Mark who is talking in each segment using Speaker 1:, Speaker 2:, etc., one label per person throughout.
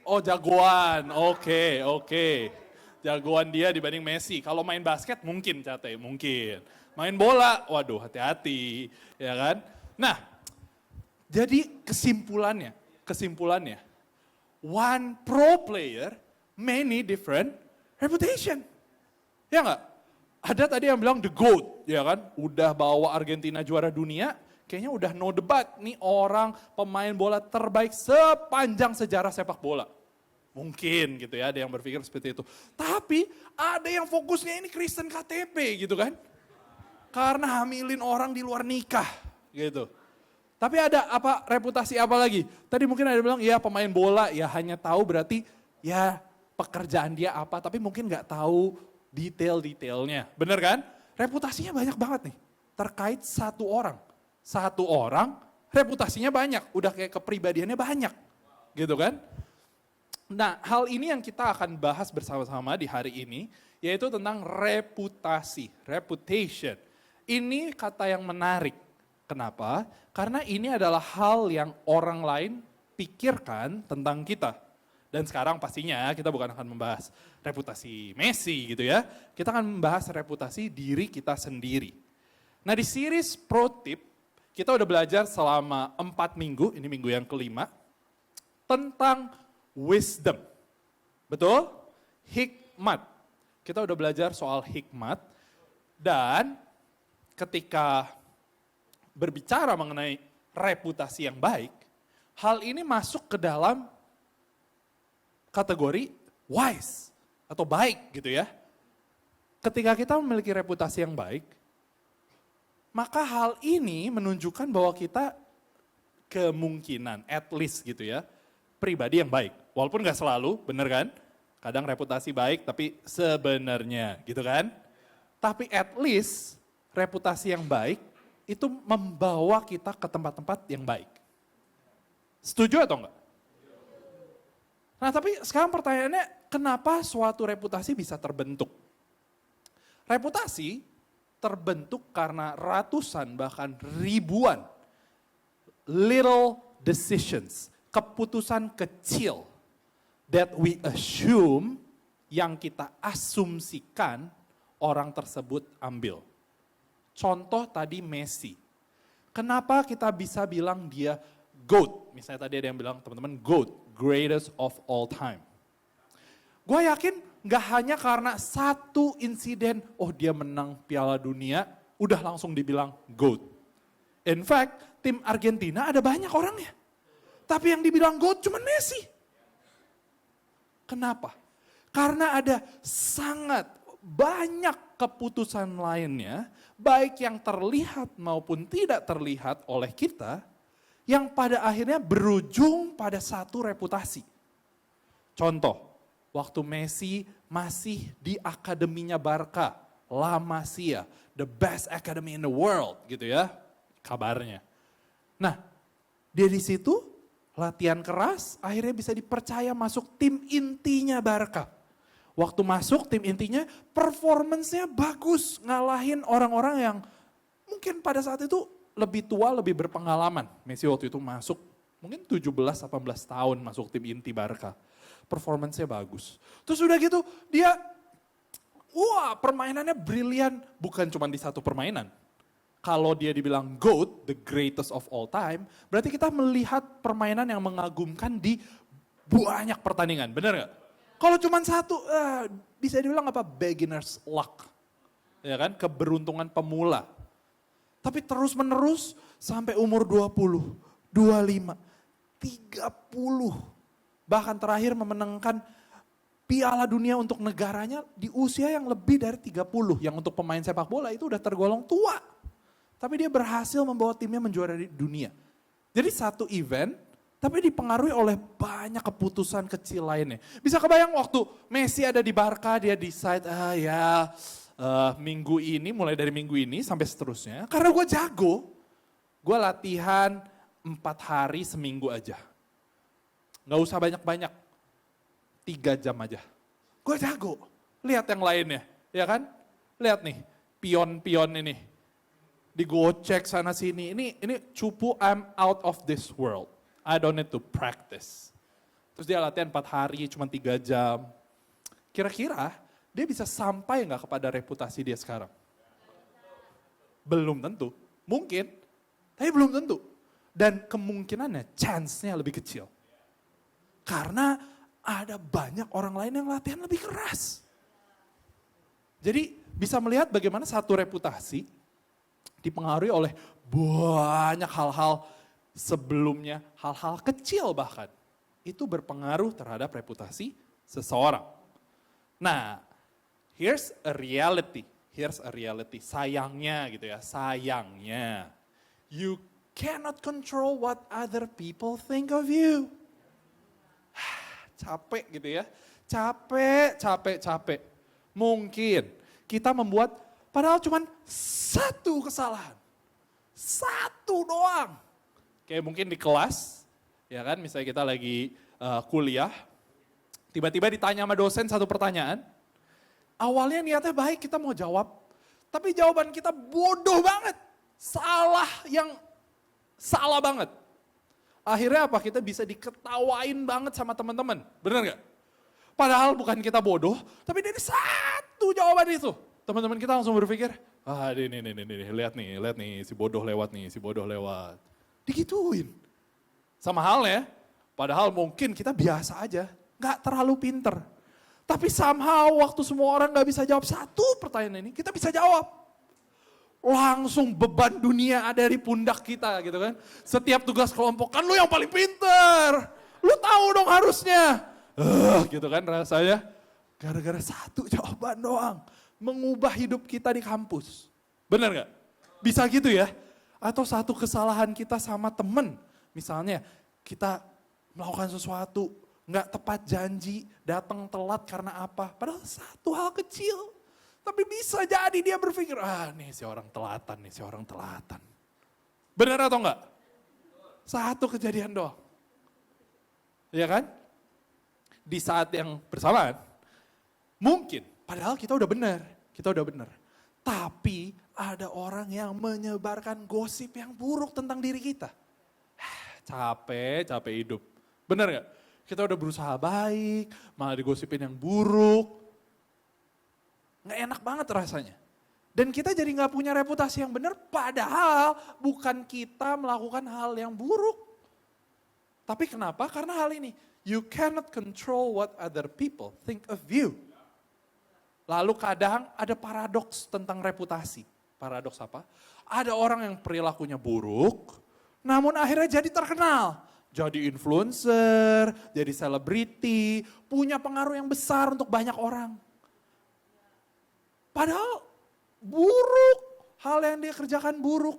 Speaker 1: Oh jagoan, oke. Jagoan dia dibanding Messi. Kalau main basket mungkin Cate, mungkin. Main bola, waduh hati-hati, ya kan? Nah, jadi kesimpulannya, one pro player, many different reputation. Ya nggak? Ada tadi yang bilang the GOAT, ya kan? Udah bawa Argentina juara dunia, kayaknya udah no debat. Nih orang pemain bola terbaik sepanjang sejarah sepak bola. Mungkin gitu ya, ada yang berpikir seperti itu. Tapi ada yang fokusnya ini Kristen KTP gitu kan. Karena hamilin orang di luar nikah gitu. Tapi ada apa reputasi apa lagi? Tadi mungkin ada yang bilang ya pemain bola ya hanya tahu berarti ya pekerjaan dia apa. Tapi mungkin gak tahu detail-detailnya. Bener kan? Reputasinya banyak banget nih. Terkait satu orang. Satu orang reputasinya banyak. Udah kayak kepribadiannya banyak. Gitu kan? Nah hal ini yang kita akan bahas bersama-sama di hari ini. Yaitu tentang reputasi. Reputation. Ini kata yang menarik. Kenapa? Karena ini adalah hal yang orang lain pikirkan tentang kita. Dan sekarang pastinya kita bukan akan membahas reputasi Messi gitu ya. Kita akan membahas reputasi diri kita sendiri. Nah di series Pro Tip, kita udah belajar selama 4 minggu, ini minggu yang kelima, tentang wisdom. Betul? Hikmat. Kita udah belajar soal hikmat dan ketika berbicara mengenai reputasi yang baik, hal ini masuk ke dalam kategori wise atau baik gitu ya. Ketika kita memiliki reputasi yang baik, maka hal ini menunjukkan bahwa kita kemungkinan, at least gitu ya, pribadi yang baik. Walaupun gak selalu, bener kan? Kadang reputasi baik tapi sebenarnya gitu kan? Tapi at least reputasi yang baik itu membawa kita ke tempat-tempat yang baik. Setuju atau enggak? Nah tapi sekarang pertanyaannya, kenapa suatu reputasi bisa terbentuk? Reputasi terbentuk karena ratusan bahkan ribuan little decisions, keputusan kecil that we assume, yang kita asumsikan orang tersebut ambil. Contoh tadi Messi. Kenapa kita bisa bilang dia GOAT? Misalnya tadi ada yang bilang teman-teman GOAT, greatest of all time. Gue yakin gak hanya karena satu insiden, oh dia menang Piala Dunia, udah langsung dibilang GOAT. In fact, tim Argentina ada banyak orangnya. Tapi yang dibilang GOAT cuma Messi. Kenapa? Karena ada sangat banyak keputusan lainnya, baik yang terlihat maupun tidak terlihat oleh kita, yang pada akhirnya berujung pada satu reputasi. Contoh, waktu Messi masih di akademinya Barca, La Masia, the best academy in the world gitu ya, kabarnya. Nah, dia di situ latihan keras, akhirnya bisa dipercaya masuk tim intinya Barca. Waktu masuk tim intinya, performance-nya bagus, ngalahin orang-orang yang mungkin pada saat itu lebih tua, lebih berpengalaman. Messi waktu itu masuk, mungkin 17-18 tahun masuk tim inti Barca. Performance-nya bagus. Terus udah gitu, dia, wah permainannya brilian, bukan cuma di satu permainan. Kalau dia dibilang GOAT, the greatest of all time, berarti kita melihat permainan yang mengagumkan di banyak pertandingan, bener gak? Kalau cuma satu, bisa dibilang apa? Beginner's luck. Ya kan? Keberuntungan pemula. Tapi terus menerus sampai umur 20, 25, 30. Bahkan terakhir memenangkan Piala Dunia untuk negaranya di usia yang lebih dari 30. Yang untuk pemain sepak bola itu udah tergolong tua. Tapi dia berhasil membawa timnya menjuarai dunia. Jadi satu event, tapi dipengaruhi oleh banyak keputusan kecil lainnya. Bisa kebayang waktu Messi ada di Barca, dia decide, minggu ini, mulai dari minggu ini sampai seterusnya. Karena gue jago, gue latihan 4 hari seminggu aja. Gak usah banyak-banyak, 3 jam aja. Gue jago, lihat yang lainnya, ya kan? Lihat nih, pion-pion ini. Digocek sana sini, ini cupu I'm out of this world. I don't need to practice. Terus dia latihan 4 hari, cuma 3 jam. Kira-kira dia bisa sampai nggak kepada reputasi dia sekarang? Belum tentu. Mungkin, tapi belum tentu. Dan kemungkinannya, chance-nya lebih kecil. Karena ada banyak orang lain yang latihan lebih keras. Jadi bisa melihat bagaimana satu reputasi dipengaruhi oleh banyak hal-hal sebelumnya, hal-hal kecil bahkan. Itu berpengaruh terhadap reputasi seseorang. Nah, here's a reality. Sayangnya gitu ya, sayangnya. You cannot control what other people think of you. Capek gitu ya, capek. Mungkin kita membuat padahal cuma satu kesalahan. Satu doang. Kayak mungkin di kelas, ya kan, misalnya kita lagi kuliah, tiba-tiba ditanya sama dosen satu pertanyaan, awalnya niatnya baik, kita mau jawab, tapi jawaban kita bodoh banget, salah banget. Akhirnya apa? Kita bisa diketawain banget sama teman-teman, bener gak? Padahal bukan kita bodoh, tapi dari satu jawaban itu, teman-teman kita langsung berpikir, ini, lihat nih, si bodoh lewat. Digituin. Sama halnya, padahal mungkin kita biasa aja, gak terlalu pinter. Tapi somehow waktu semua orang gak bisa jawab satu pertanyaan ini, kita bisa jawab. Langsung beban dunia ada di pundak kita gitu kan. Setiap tugas kelompok, kan lu yang paling pinter. Lu tahu dong harusnya. Gitu kan rasanya. Gara-gara satu jawaban doang. Mengubah hidup kita di kampus. Bener gak? Bisa gitu ya? Atau satu kesalahan kita sama temen. Misalnya kita melakukan sesuatu, gak tepat janji, datang telat karena apa. Padahal satu hal kecil. Tapi bisa jadi dia berpikir, nih si orang telatan. Benar atau enggak? Satu kejadian doang. Ya kan? Di saat yang bersamaan, mungkin, padahal kita udah benar. Tapi ada orang yang menyebarkan gosip yang buruk tentang diri kita. Capek hidup. Benar gak? Kita udah berusaha baik, malah digosipin yang buruk. Nggak enak banget rasanya. Dan kita jadi nggak punya reputasi yang benar, padahal bukan kita melakukan hal yang buruk. Tapi kenapa? Karena hal ini, you cannot control what other people think of you. Lalu kadang ada paradoks tentang reputasi. Paradoks apa? Ada orang yang perilakunya buruk, namun akhirnya jadi terkenal. Jadi influencer, jadi selebriti, punya pengaruh yang besar untuk banyak orang. Padahal buruk, hal yang dia kerjakan buruk.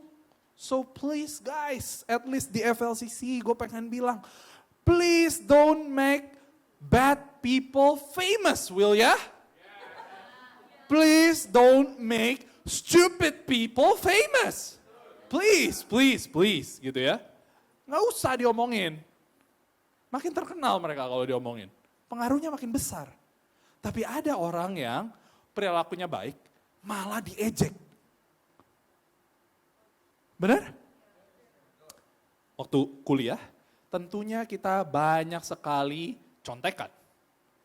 Speaker 1: So please guys, at least di FLCC gue pengen bilang, please don't make bad people famous, will ya? Please don't make stupid people famous. Please, gitu ya. Nggak usah diomongin. Makin terkenal mereka kalau diomongin. Pengaruhnya makin besar. Tapi ada orang yang perilakunya baik, malah diejek. Benar? Waktu kuliah, tentunya kita banyak sekali contekan.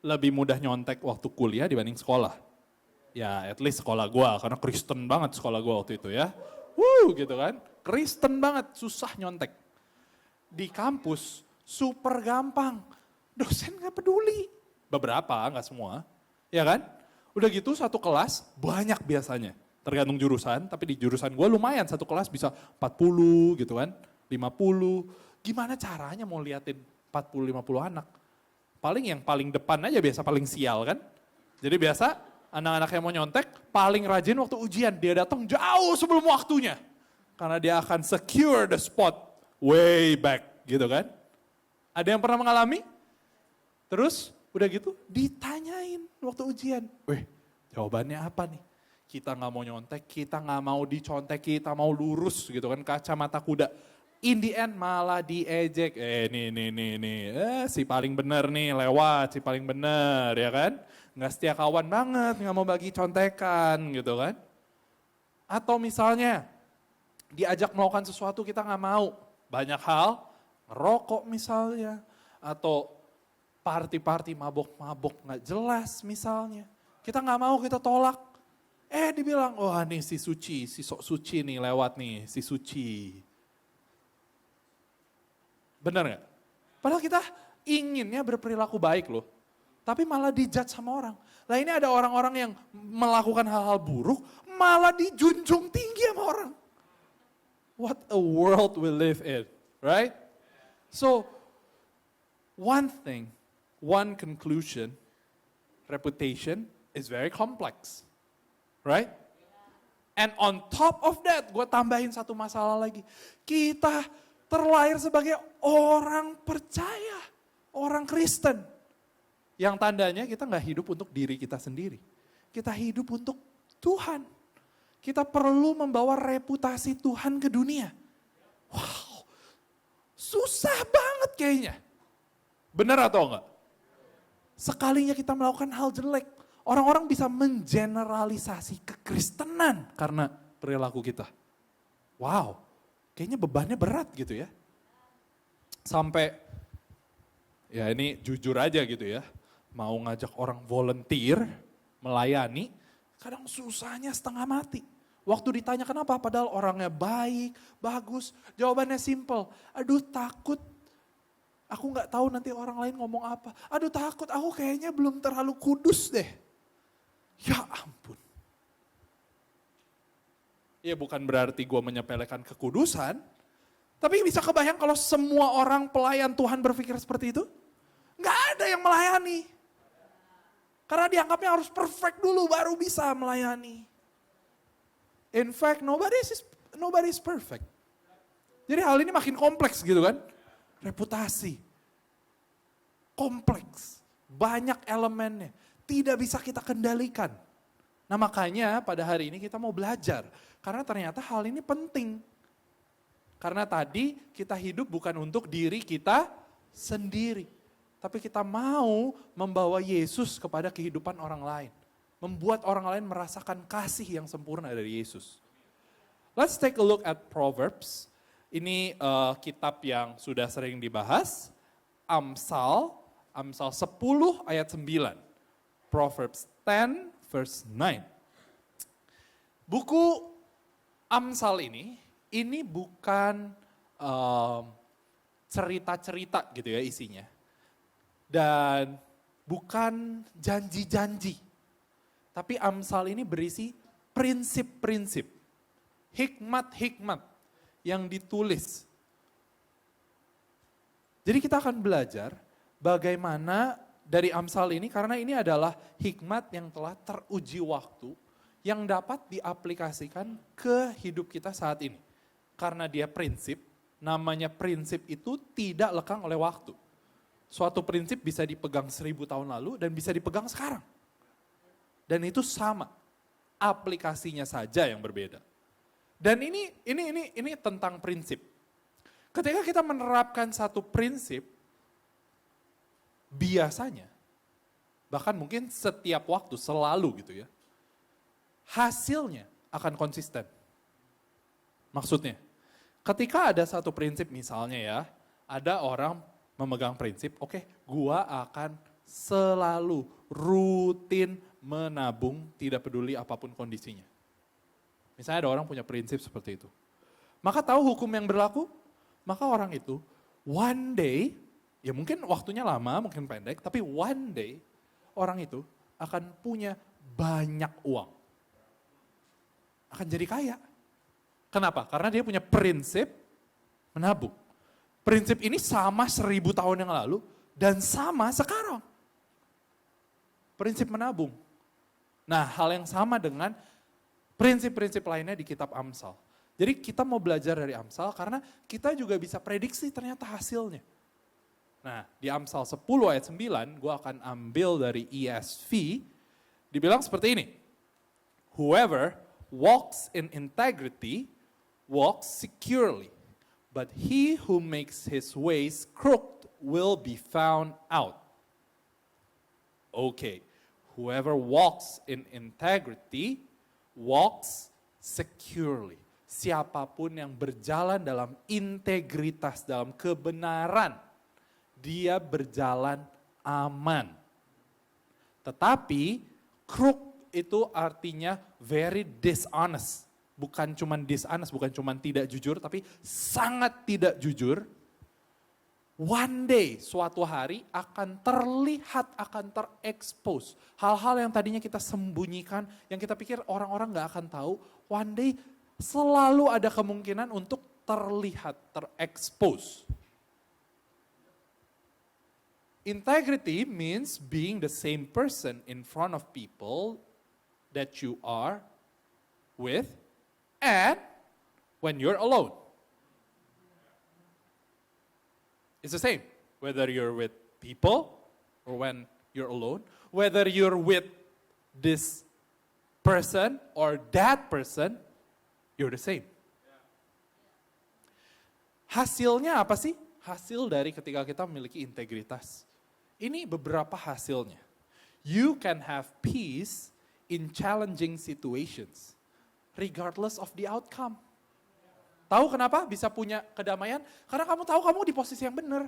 Speaker 1: Lebih mudah nyontek waktu kuliah dibanding sekolah. Ya, at least sekolah gua, karena Kristen banget sekolah gua waktu itu ya. Gitu kan. Kristen banget, susah nyontek. Di kampus, super gampang. Dosen gak peduli. Beberapa, gak semua. Ya kan? Udah gitu satu kelas banyak biasanya. Tergantung jurusan, tapi di jurusan gue lumayan satu kelas bisa 40 gitu kan. 50. Gimana caranya mau liatin 40-50 anak? Paling yang paling depan aja biasa paling sial kan. Jadi biasa anak-anak yang mau nyontek paling rajin waktu ujian. Dia datang jauh sebelum waktunya. Karena dia akan secure the spot way back gitu kan. Ada yang pernah mengalami? Terus udah gitu ditanyain waktu ujian. Jawabannya apa nih? Kita gak mau nyontek, kita gak mau dicontek, kita mau lurus gitu kan, kacamata kuda. In the end malah diejek. Si paling bener nih lewat, si paling bener ya kan. Gak setia kawan banget, gak mau bagi contekan gitu kan. Atau misalnya diajak melakukan sesuatu kita gak mau. Banyak hal, ngerokok misalnya. Atau party-party mabok-mabok nggak jelas misalnya. Kita nggak mau, kita tolak. Dibilang, wah nih si suci, si sok suci nih lewat nih, si suci. Benar nggak? Padahal kita inginnya berperilaku baik loh. Tapi malah dijudge sama orang. Lah ini ada orang-orang yang melakukan hal-hal buruk, malah dijunjung tinggi sama orang. What a world we live in, right? So, one thing, one conclusion, reputation is very complex, right? And on top of that, gue tambahin satu masalah lagi. Kita terlahir sebagai orang percaya, orang Kristen. Yang tandanya kita nggak hidup untuk diri kita sendiri. Kita hidup untuk Tuhan. Kita perlu membawa reputasi Tuhan ke dunia. Wow, susah banget kayaknya. Benar atau enggak? Sekalinya kita melakukan hal jelek, orang-orang bisa mengeneralisasi kekristenan karena perilaku kita. Wow, kayaknya bebannya berat gitu ya. Sampai, ya ini jujur aja gitu ya. Mau ngajak orang volunteer, melayani, kadang susahnya setengah mati. Waktu ditanya kenapa, padahal orangnya baik, bagus, jawabannya simple. Aduh takut, aku gak tahu nanti orang lain ngomong apa. Aduh takut, aku kayaknya belum terlalu kudus deh. Ya ampun. Ya bukan berarti gue menyepelekan kekudusan, tapi bisa kebayang kalau semua orang pelayan Tuhan berpikir seperti itu? Gak ada yang melayani. Karena dianggapnya harus perfect dulu baru bisa melayani. In fact, nobody is perfect. Jadi hal ini makin kompleks gitu kan. Reputasi. Kompleks. Banyak elemennya. Tidak bisa kita kendalikan. Nah makanya pada hari ini kita mau belajar. Karena ternyata hal ini penting. Karena tadi kita hidup bukan untuk diri kita sendiri. Tapi kita mau membawa Yesus kepada kehidupan orang lain. Membuat orang lain merasakan kasih yang sempurna dari Yesus. Let's take a look at Proverbs. Ini kitab yang sudah sering dibahas. Amsal 10 ayat 9. Proverbs 10 verse 9. Buku Amsal ini bukan cerita-cerita gitu ya isinya. Dan bukan janji-janji. Tapi Amsal ini berisi prinsip-prinsip. Hikmat-hikmat yang ditulis. Jadi kita akan belajar bagaimana dari Amsal ini, karena ini adalah hikmat yang telah teruji waktu, yang dapat diaplikasikan ke hidup kita saat ini. Karena dia prinsip, namanya prinsip itu tidak lekang oleh waktu. Suatu prinsip bisa dipegang 1000 tahun lalu dan bisa dipegang sekarang. Dan itu sama, aplikasinya saja yang berbeda. Dan ini tentang prinsip. Ketika kita menerapkan satu prinsip, biasanya, bahkan mungkin setiap waktu, selalu gitu ya, hasilnya akan konsisten. Maksudnya, ketika ada satu prinsip misalnya ya, ada orang memegang prinsip, oke, gua akan selalu rutin menabung, tidak peduli apapun kondisinya. Misalnya ada orang punya prinsip seperti itu. Maka tahu hukum yang berlaku? Maka orang itu one day, ya mungkin waktunya lama, mungkin pendek, tapi one day orang itu akan punya banyak uang. Akan jadi kaya. Kenapa? Karena dia punya prinsip menabung. Prinsip ini sama 1000 tahun yang lalu dan sama sekarang. Prinsip menabung. Nah, hal yang sama dengan prinsip-prinsip lainnya di kitab Amsal. Jadi kita mau belajar dari Amsal karena kita juga bisa prediksi ternyata hasilnya. Nah, di Amsal 10 ayat 9, gue akan ambil dari ESV, dibilang seperti ini. Whoever walks in integrity walks securely. But he who makes his ways crooked will be found out. Okay, whoever walks in integrity walks securely. Siapapun yang berjalan dalam integritas, dalam kebenaran, dia berjalan aman. Tetapi crook itu artinya very dishonest. Bukan cuman dishonest, bukan cuman tidak jujur, tapi sangat tidak jujur. One day, suatu hari akan terlihat, akan terekspos. Hal-hal yang tadinya kita sembunyikan, yang kita pikir orang-orang gak akan tahu, one day selalu ada kemungkinan untuk terlihat, terekspos. Integrity means being the same person in front of people that you are with and when you're alone. It's the same, whether you're with people or when you're alone, whether you're with this person or that person, you're the same. Hasilnya apa sih? Hasil dari ketika kita memiliki integritas. Ini beberapa hasilnya. You can have peace in challenging situations, regardless of the outcome. Tahu kenapa bisa punya kedamaian? Karena kamu tahu kamu di posisi yang benar.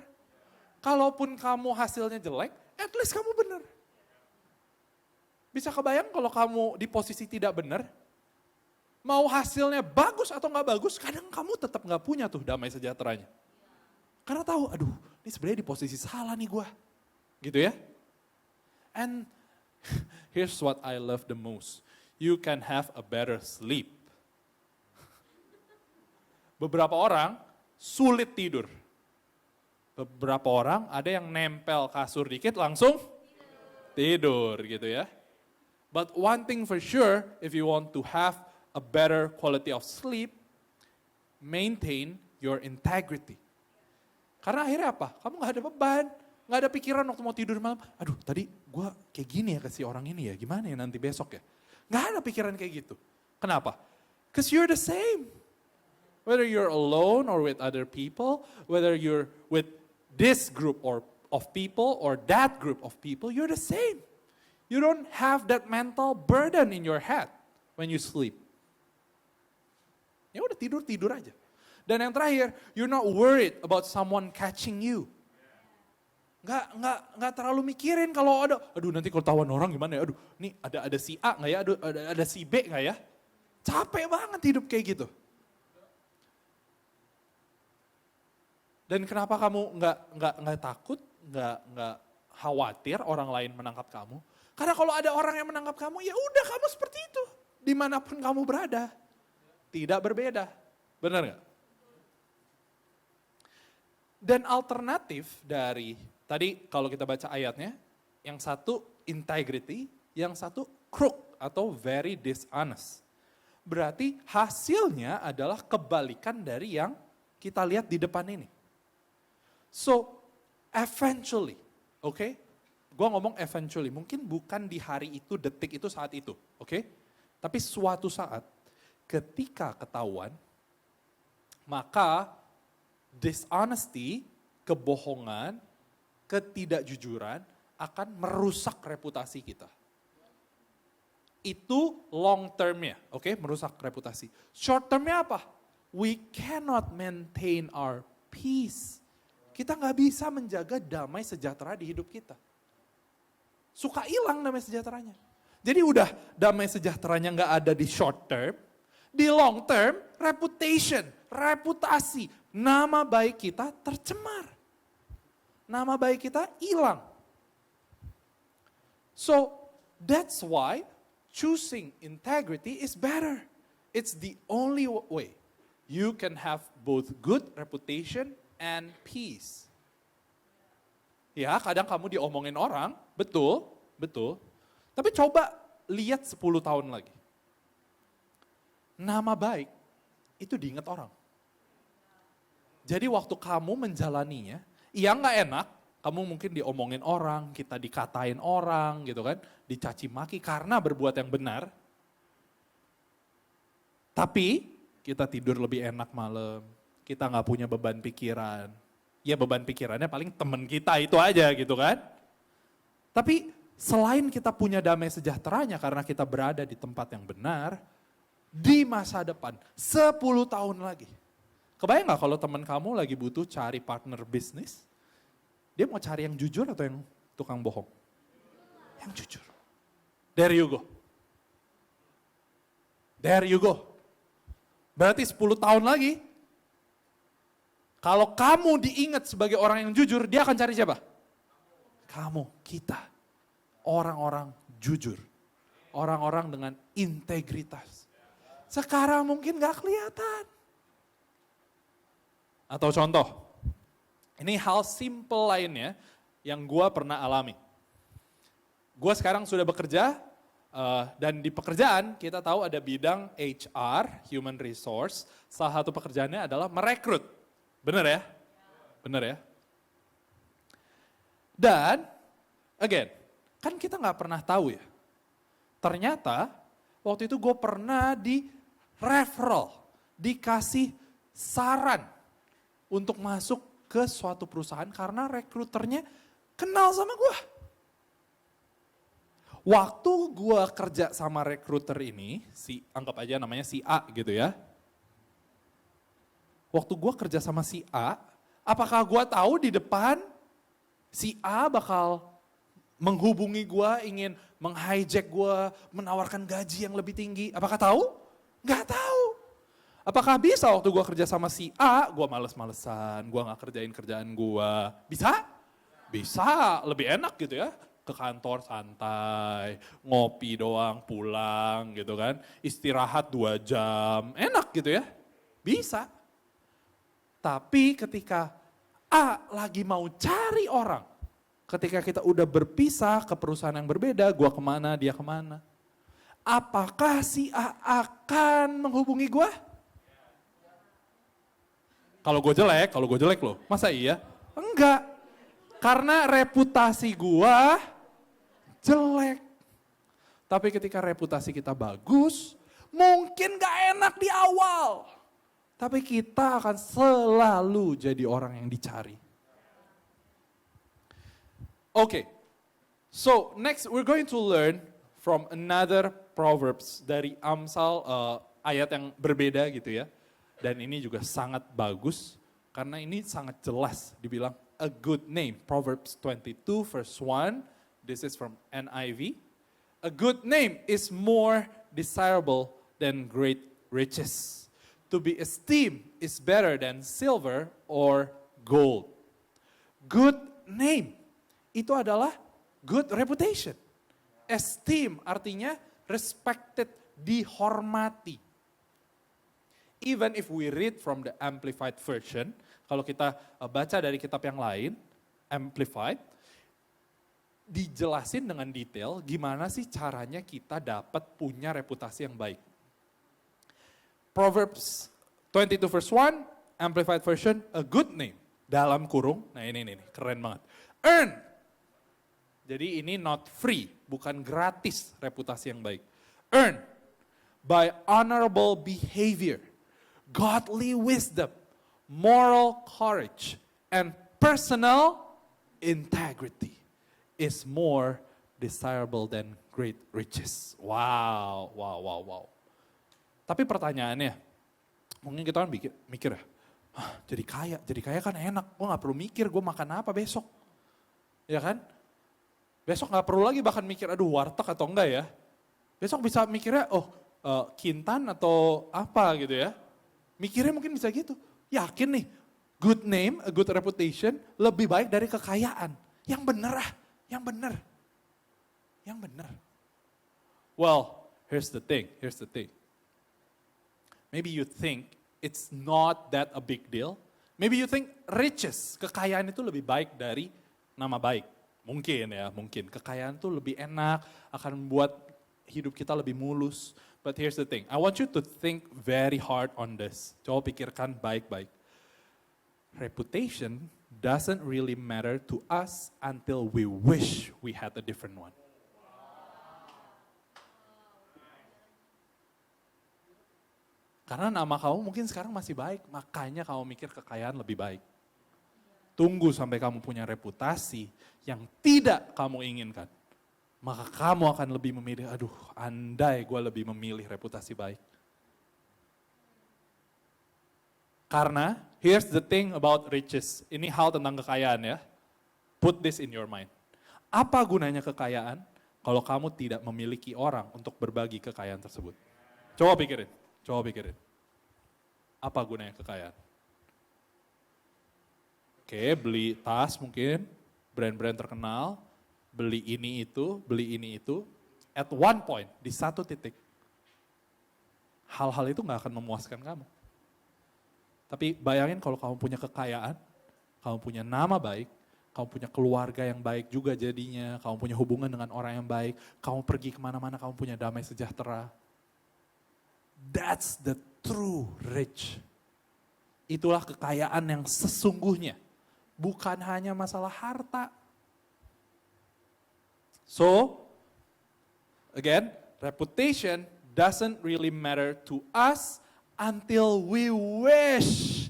Speaker 1: Kalaupun kamu hasilnya jelek, at least kamu benar. Bisa kebayang kalau kamu di posisi tidak benar? Mau hasilnya bagus atau nggak bagus, kadang kamu tetap nggak punya tuh damai sejahteranya. Karena tahu, aduh ini sebenarnya di posisi salah nih gue. Gitu ya. And here's what I love the most. You can have a better sleep. Beberapa orang sulit tidur. Beberapa orang ada yang nempel kasur dikit langsung tidur gitu ya. But one thing for sure, if you want to have a better quality of sleep, maintain your integrity. Karena akhirnya apa? Kamu gak ada beban, gak ada pikiran waktu mau tidur malam. Aduh tadi gue kayak gini ya ke si orang ini ya, gimana ya nanti besok ya. Gak ada pikiran kayak gitu. Kenapa? Because you're the same. Whether you're alone or with other people, whether you're with this group of people or that group of people, you're the same. You don't have that mental burden in your head when you sleep. Ya udah tidur aja. Dan yang terakhir, you're not worried about someone catching you. Nggak terlalu mikirin kalau aduh nanti kalau tawan orang gimana ya, aduh nih ada si A nggak ya, aduh ada si B nggak ya. Capek banget hidup kayak gitu. Dan kenapa kamu nggak takut, nggak khawatir orang lain menangkap kamu? Karena kalau ada orang yang menangkap kamu, ya udah kamu seperti itu dimanapun kamu berada, tidak berbeda, benar nggak? Dan alternatif dari tadi kalau kita baca ayatnya, yang satu integrity, yang satu crook atau very dishonest. Berarti hasilnya adalah kebalikan dari yang kita lihat di depan ini. So, eventually, okay? Gua ngomong eventually, mungkin bukan di hari itu, detik itu, saat itu, okay? Tapi suatu saat, ketika ketahuan, maka dishonesty, kebohongan, ketidakjujuran akan merusak reputasi kita. Itu long termnya, okay? Merusak reputasi. Short termnya apa? We cannot maintain our peace. Kita nggak bisa menjaga damai sejahtera di hidup kita. Suka hilang damai sejahteranya. Jadi udah damai sejahteranya nggak ada di short term, di long term, reputasi, nama baik kita tercemar. Nama baik kita hilang. So that's why choosing integrity is better. It's the only way you can have both good reputation and peace. Ya, kadang kamu diomongin orang, betul. Tapi coba lihat 10 tahun lagi. Nama baik itu diingat orang. Jadi waktu kamu menjalaninya, iya nggak enak, kamu mungkin diomongin orang, kita dikatain orang gitu kan, dicaci maki karena berbuat yang benar. Tapi kita tidur lebih enak malam. Kita nggak punya beban pikiran. Ya beban pikirannya paling teman kita itu aja gitu kan. Tapi selain kita punya damai sejahteranya karena kita berada di tempat yang benar, di masa depan 10 tahun lagi. Kebayang gak kalau teman kamu lagi butuh cari partner bisnis? Dia mau cari yang jujur atau yang tukang bohong? Yang jujur. There you go. There you go. Berarti 10 tahun lagi, kalau kamu diingat sebagai orang yang jujur, dia akan cari siapa? Kamu, kita. Orang-orang jujur. Orang-orang dengan integritas. Sekarang mungkin gak kelihatan. Atau contoh, ini hal simple lainnya yang gue pernah alami. Gue sekarang sudah bekerja, dan di pekerjaan kita tahu ada bidang HR, Human Resource. Salah satu pekerjaannya adalah merekrut. Bener ya? Bener ya? Dan, again, kan kita gak pernah tahu ya. Ternyata, waktu itu gue pernah di referral, dikasih saran untuk masuk ke suatu perusahaan karena rekruternya kenal sama gue. Waktu gue kerja sama rekruter ini, anggap aja namanya si A gitu ya. Waktu gue kerja sama si A, apakah gue tahu di depan si A bakal menghubungi gue, ingin meng-hijack gue, menawarkan gaji yang lebih tinggi? Apakah tahu? Nggak tahu. Apakah bisa waktu gue kerja sama si A, gue males-malesan, gue gak kerjain kerjaan gue? Bisa? Bisa, lebih enak gitu ya. Ke kantor santai, ngopi doang, pulang gitu kan. Istirahat 2 jam, enak gitu ya. Bisa. Tapi ketika A lagi mau cari orang, ketika kita udah berpisah ke perusahaan yang berbeda, gue kemana, dia kemana. Apakah si A akan menghubungi gue? Kalau gue jelek loh, masa iya? Enggak, karena reputasi gue jelek. Tapi ketika reputasi kita bagus, mungkin gak enak di awal. Tapi kita akan selalu jadi orang yang dicari. Okay, so next we're going to learn from another Proverbs dari Amsal, ayat yang berbeda gitu ya. Dan ini juga sangat bagus karena ini sangat jelas dibilang a good name. Proverbs 22 verse 1, this is from NIV. A good name is more desirable than great riches. To be esteemed is better than silver or gold. Good name itu adalah good reputation. Esteem artinya respected, dihormati. Even if we read from the Amplified Version, kalau kita baca dari kitab yang lain, Amplified, dijelasin dengan detail gimana sih caranya kita dapat punya reputasi yang baik. Proverbs 22 verse 1, Amplified Version, a good name, dalam kurung, nah ini keren banget. Earn, jadi ini not free, bukan gratis reputasi yang baik. Earn by honorable behavior, godly wisdom, moral courage, and personal integrity is more desirable than great riches. Wow. Tapi pertanyaannya, mungkin kita kan mikir ya, jadi kaya kan enak, gue gak perlu mikir gue makan apa besok. Ya kan? Besok gak perlu lagi bahkan mikir, aduh warteg atau enggak ya. Besok bisa mikirnya, Kintan atau apa gitu ya. Mikirnya mungkin bisa gitu. Yakin nih, good name, a good reputation lebih baik dari kekayaan. Yang bener. Well, here's the thing. Maybe you think it's not that a big deal. Maybe you think riches, kekayaan itu lebih baik dari nama baik. Mungkin. Kekayaan itu lebih enak, akan membuat hidup kita lebih mulus. But here's the thing, I want you to think very hard on this. Coba pikirkan baik-baik. Reputation doesn't really matter to us until we wish we had a different one. Karena nama kamu mungkin sekarang masih baik, makanya kamu mikir kekayaan lebih baik. Tunggu sampai kamu punya reputasi yang tidak kamu inginkan. Maka kamu akan lebih memilih, andai gue lebih memilih reputasi baik. Karena, here's the thing about riches. Ini hal tentang kekayaan ya. Put this in your mind. Apa gunanya kekayaan kalau kamu tidak memiliki orang untuk berbagi kekayaan tersebut? Coba pikirin. Apa gunanya kekayaan? Oke, beli tas mungkin, brand-brand terkenal, beli ini itu. At one point, di satu titik, hal-hal itu gak akan memuaskan kamu. Tapi bayangin kalau kamu punya kekayaan, kamu punya nama baik, kamu punya keluarga yang baik juga jadinya, kamu punya hubungan dengan orang yang baik, kamu pergi kemana-mana, kamu punya damai sejahtera. That's the true rich. Itulah kekayaan yang sesungguhnya, bukan hanya masalah harta. So, again, reputation doesn't really matter to us until we wish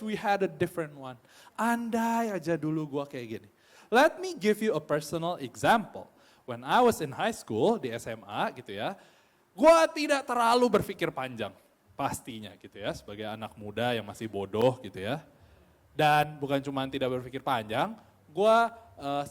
Speaker 1: we had a different one. Andai aja dulu gua kayak gini. Let me give you a personal example. When I was in high school, di SMA gitu ya, gua tidak terlalu berpikir panjang. Pastinya gitu ya, sebagai anak muda yang masih bodoh gitu ya. Dan bukan cuma tidak berpikir panjang, gua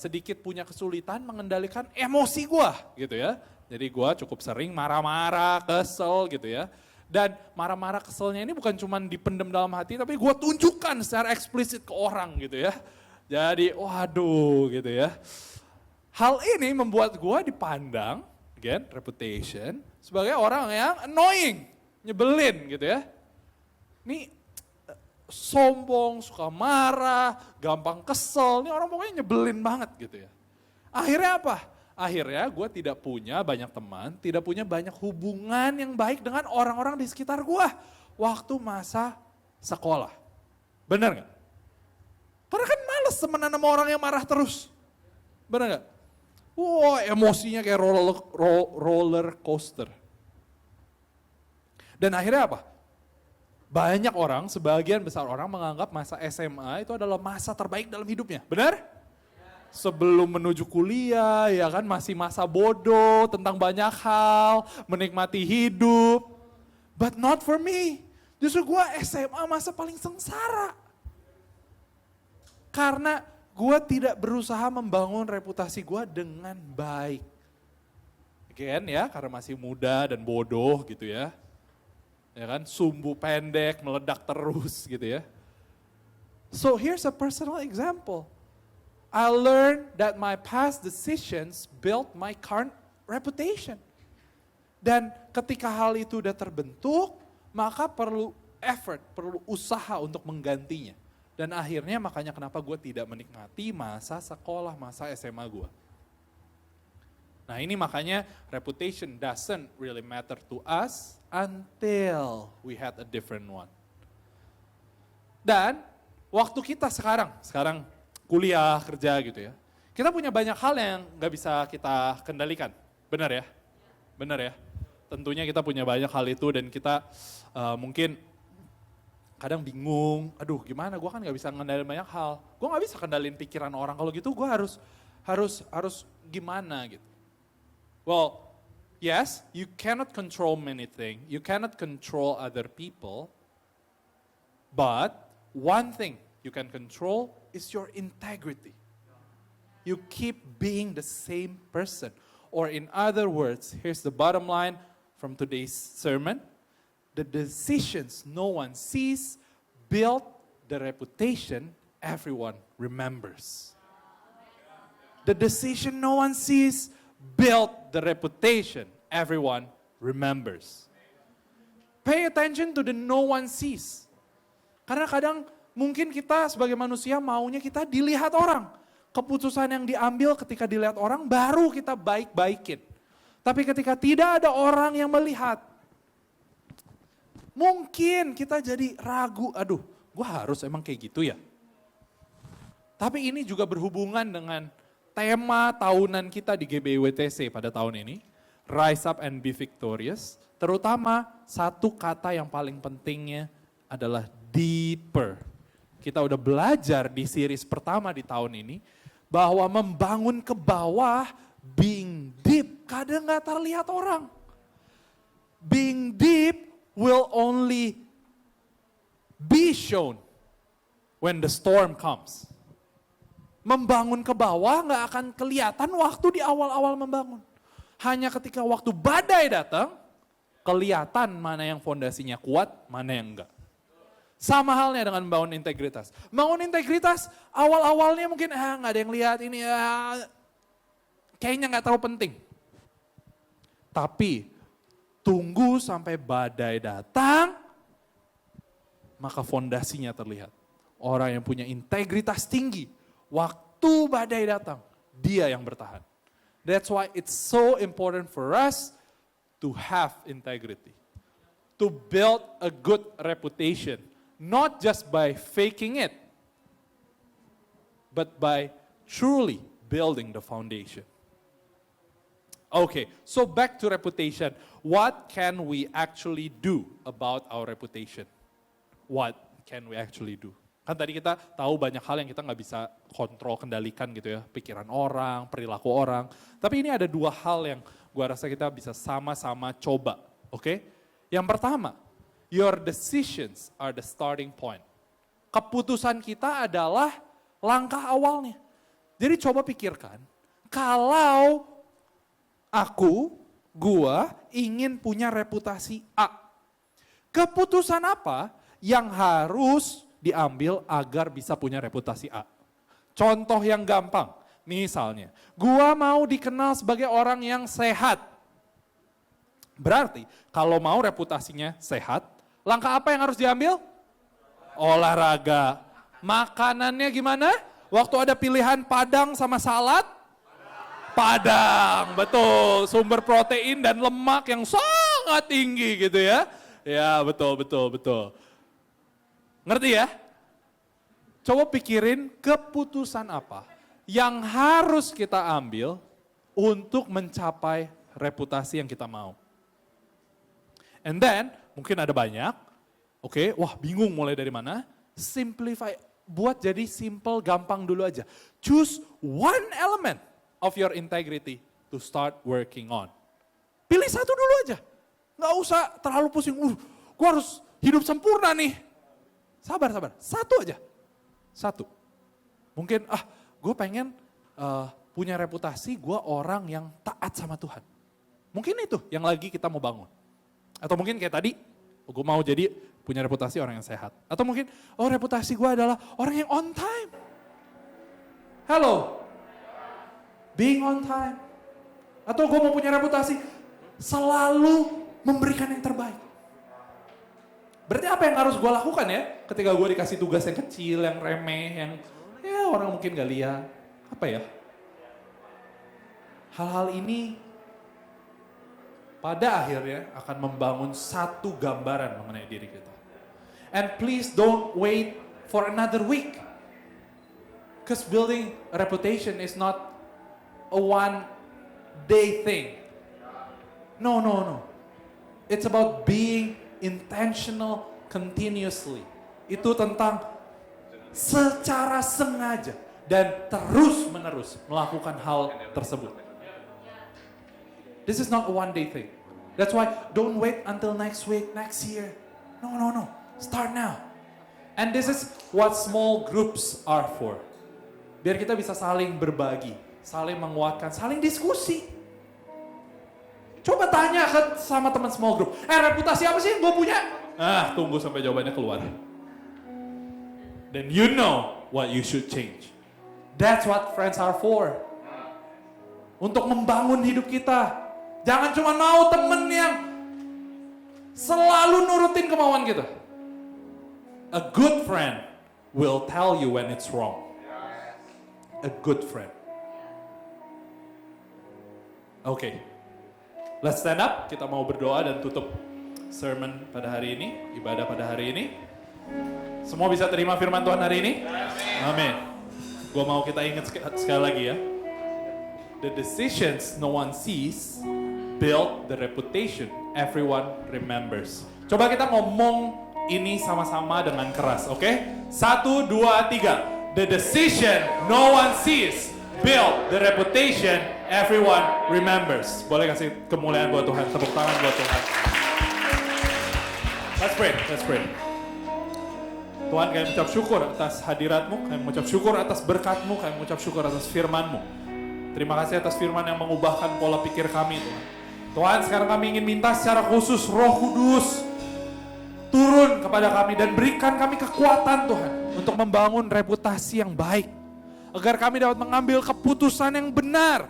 Speaker 1: sedikit punya kesulitan mengendalikan emosi gua gitu ya. Jadi gua cukup sering marah-marah, kesel gitu ya. Dan marah-marah keselnya ini bukan cuma dipendam dalam hati, tapi gue tunjukkan secara eksplisit ke orang gitu ya. Jadi waduh gitu ya. Hal ini membuat gue dipandang, again reputation, sebagai orang yang annoying, nyebelin gitu ya. Ini sombong, suka marah, gampang kesel, ini orang pokoknya nyebelin banget gitu ya. Akhirnya apa? Akhirnya gue tidak punya banyak teman, tidak punya banyak hubungan yang baik dengan orang-orang di sekitar gue waktu masa sekolah. Benar gak? Karena kan males temenan sama orang yang marah terus. Benar gak? Wah, emosinya kayak roller coaster. Dan akhirnya apa? Banyak orang, sebagian besar orang menganggap masa SMA itu adalah masa terbaik dalam hidupnya. Benar? Sebelum menuju kuliah, ya kan masih masa bodoh tentang banyak hal, menikmati hidup. But not for me. Justru gue SMA masa paling sengsara. Karena gue tidak berusaha membangun reputasi gue dengan baik. Again ya, karena masih muda dan bodoh gitu ya. Ya kan, sumbu pendek, meledak terus gitu ya. So here's a personal example. I learned that my past decisions built my current reputation. Dan ketika hal itu udah terbentuk, maka perlu effort, perlu usaha untuk menggantinya. Dan akhirnya makanya kenapa gue tidak menikmati masa sekolah, masa SMA gue. Nah ini makanya reputation doesn't really matter to us until we had a different one. Dan waktu kita sekarang kuliah, kerja gitu ya. Kita punya banyak hal yang gak bisa kita kendalikan. Benar ya? Benar ya? Tentunya kita punya banyak hal itu dan kita mungkin kadang bingung. Aduh gimana, gue kan gak bisa ngendalin banyak hal. Gue gak bisa kendalin pikiran orang. Kalau gitu gue harus gimana gitu. Well, yes, you cannot control many things. You cannot control other people. But one thing you can control is your integrity. You keep being the same person. Or in other words, here's the bottom line from today's sermon. The decisions no one sees build the reputation everyone remembers. The decision no one sees build the reputation everyone remembers. Pay attention to the no one sees. Karena kadang mungkin kita sebagai manusia maunya kita dilihat orang. Keputusan yang diambil ketika dilihat orang baru kita baik-baikin. Tapi ketika tidak ada orang yang melihat, mungkin kita jadi ragu, aduh gue harus emang kayak gitu ya. Tapi ini juga berhubungan dengan tema tahunan kita di GBIWTC pada tahun ini. Rise up and be victorious. Terutama satu kata yang paling pentingnya adalah deeper. Kita udah belajar di series pertama di tahun ini bahwa membangun ke bawah, being deep, kadang gak terlihat orang. Being deep will only be shown when the storm comes. membangun ke bawah nggak akan kelihatan waktu di awal-awal membangun. Hanya ketika waktu badai datang, kelihatan mana yang fondasinya kuat, mana yang enggak. Sama halnya dengan membangun integritas. Membangun integritas awal-awalnya mungkin nggak ada yang lihat ini kayaknya nggak terlalu penting. Tapi tunggu sampai badai datang, maka fondasinya terlihat. Orang yang punya integritas tinggi, waktu badai datang, dia yang bertahan. That's why it's so important for us to have integrity. To build a good reputation. Not just by faking it, but by truly building the foundation. Okay, so back to reputation. What can we actually do about our reputation? What can we actually do? Kan tadi kita tahu banyak hal yang kita nggak bisa kontrol, kendalikan gitu ya. Pikiran orang, perilaku orang. Tapi ini ada dua hal yang gua rasa kita bisa sama-sama coba. Oke? Yang pertama, your decisions are the starting point. Keputusan kita adalah langkah awalnya. Jadi coba pikirkan, kalau gua ingin punya reputasi A. Keputusan apa yang harus diambil agar bisa punya reputasi A? Contoh yang gampang, misalnya, gua mau dikenal sebagai orang yang sehat. Berarti kalau mau reputasinya sehat, langkah apa yang harus diambil? Olahraga. Makanannya gimana? Waktu ada pilihan padang sama salad? Padang, betul. Sumber protein dan lemak yang sangat tinggi gitu ya. Ya betul. Ngerti ya? Coba pikirin keputusan apa yang harus kita ambil untuk mencapai reputasi yang kita mau. And then, mungkin ada banyak, oke, wah bingung mulai dari mana. Simplify, buat jadi simple, gampang dulu aja. Choose one element of your integrity to start working on. Pilih satu dulu aja. Nggak usah terlalu pusing, gue harus hidup sempurna nih. Sabar, satu aja. Satu. Mungkin, gue pengen punya reputasi gue orang yang taat sama Tuhan. Mungkin itu yang lagi kita mau bangun. Atau mungkin kayak tadi, gue mau jadi punya reputasi orang yang sehat. Atau mungkin, reputasi gue adalah orang yang on time. Hello. Being on time. Atau gue mau punya reputasi selalu memberikan yang terbaik. Berarti apa yang harus gue lakukan ya? Ketika gue dikasih tugas yang kecil, yang remeh, yang ya orang mungkin gak lihat. Apa ya? Hal-hal ini pada akhirnya akan membangun satu gambaran mengenai diri kita. And please don't wait for another week. Because building a reputation is not a one day thing. No. It's about being intentional continuously. Itu tentang secara sengaja dan terus-menerus melakukan hal tersebut. This is not a one day thing. That's why don't wait until next week, next year. No. Start now. And this is what small groups are for. Biar kita bisa saling berbagi, saling menguatkan, saling diskusi. Coba tanya sama teman small group, reputasi apa sih yang gue punya? Tunggu sampai jawabannya keluar. Then you know what you should change. That's what friends are for. Untuk membangun hidup kita. Jangan cuma mau temen yang selalu nurutin kemauan kita. A good friend will tell you when it's wrong. A good friend. Okay. Let's stand up, kita mau berdoa dan tutup sermon pada hari ini, ibadah pada hari ini. Semua bisa terima firman Tuhan hari ini? Amin. Gua mau kita ingat sekali lagi ya. The decisions no one sees build the reputation everyone remembers. Coba kita ngomong ini sama-sama dengan keras, oke? 1, 2, 3. The decision no one sees build the reputation everyone remembers. Boleh kasih kemuliaan buat Tuhan, tepuk tangan buat Tuhan. Let's pray. Tuhan, kami mengucap syukur atas hadirat-Mu, kami mengucap syukur atas berkat-Mu, kami mengucap syukur atas firman-Mu. Terima kasih atas firman yang mengubahkan pola pikir kami, Tuhan. Tuhan, sekarang kami ingin minta secara khusus Roh Kudus turun kepada kami dan berikan kami kekuatan, Tuhan, untuk membangun reputasi yang baik, agar kami dapat mengambil keputusan yang benar.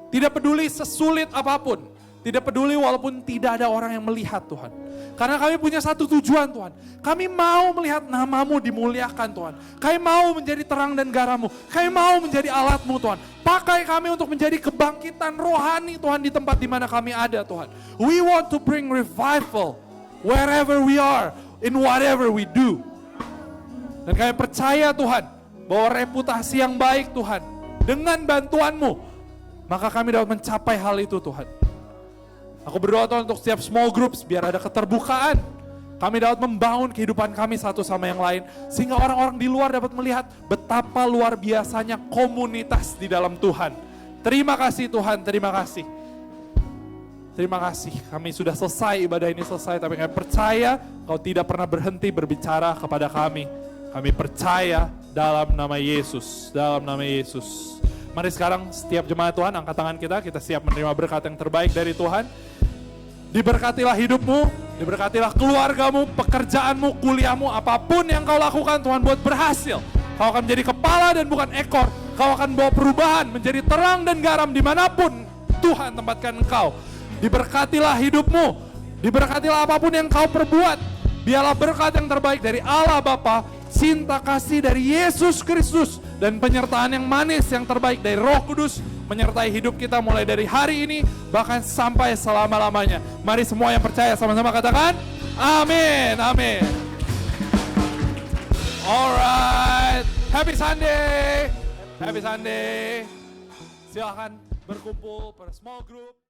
Speaker 1: Tidak peduli sesulit apapun, tidak peduli walaupun tidak ada orang yang melihat, Tuhan. Karena kami punya satu tujuan, Tuhan. Kami mau melihat nama-Mu dimuliakan, Tuhan. Kami mau menjadi terang dan garam-Mu. Kami mau menjadi alat-Mu, Tuhan. Pakai kami untuk menjadi kebangkitan rohani, Tuhan, di tempat di mana kami ada, Tuhan. We want to bring revival wherever we are, in whatever we do. Dan kami percaya, Tuhan, bahwa reputasi yang baik, Tuhan, dengan bantuan-Mu, maka kami dapat mencapai hal itu, Tuhan. Aku berdoa, Tuhan, untuk setiap small groups, biar ada keterbukaan. Kami dapat membangun kehidupan kami satu sama yang lain, sehingga orang-orang di luar dapat melihat betapa luar biasanya komunitas di dalam Tuhan. Terima kasih, Tuhan, terima kasih. Terima kasih, kami sudah selesai, ibadah ini selesai, tapi kami percaya Kau tidak pernah berhenti berbicara kepada kami. Kami percaya dalam nama Yesus, dalam nama Yesus. Mari sekarang setiap jemaat Tuhan, angkat tangan kita siap menerima berkat yang terbaik dari Tuhan. Diberkatilah hidupmu, diberkatilah keluargamu, pekerjaanmu, kuliahmu, apapun yang kau lakukan, Tuhan, buat berhasil. Kau akan menjadi kepala dan bukan ekor. Kau akan bawa perubahan, menjadi terang dan garam dimanapun Tuhan tempatkan engkau. Diberkatilah hidupmu, diberkatilah apapun yang kau perbuat. Biarlah berkat yang terbaik dari Allah Bapa, cinta kasih dari Yesus Kristus, dan penyertaan yang manis yang terbaik dari Roh Kudus menyertai hidup kita mulai dari hari ini bahkan sampai selama-lamanya. Mari semua yang percaya sama-sama katakan amin, amin. Alright, happy Sunday, happy Sunday. Silahkan berkumpul pada small group.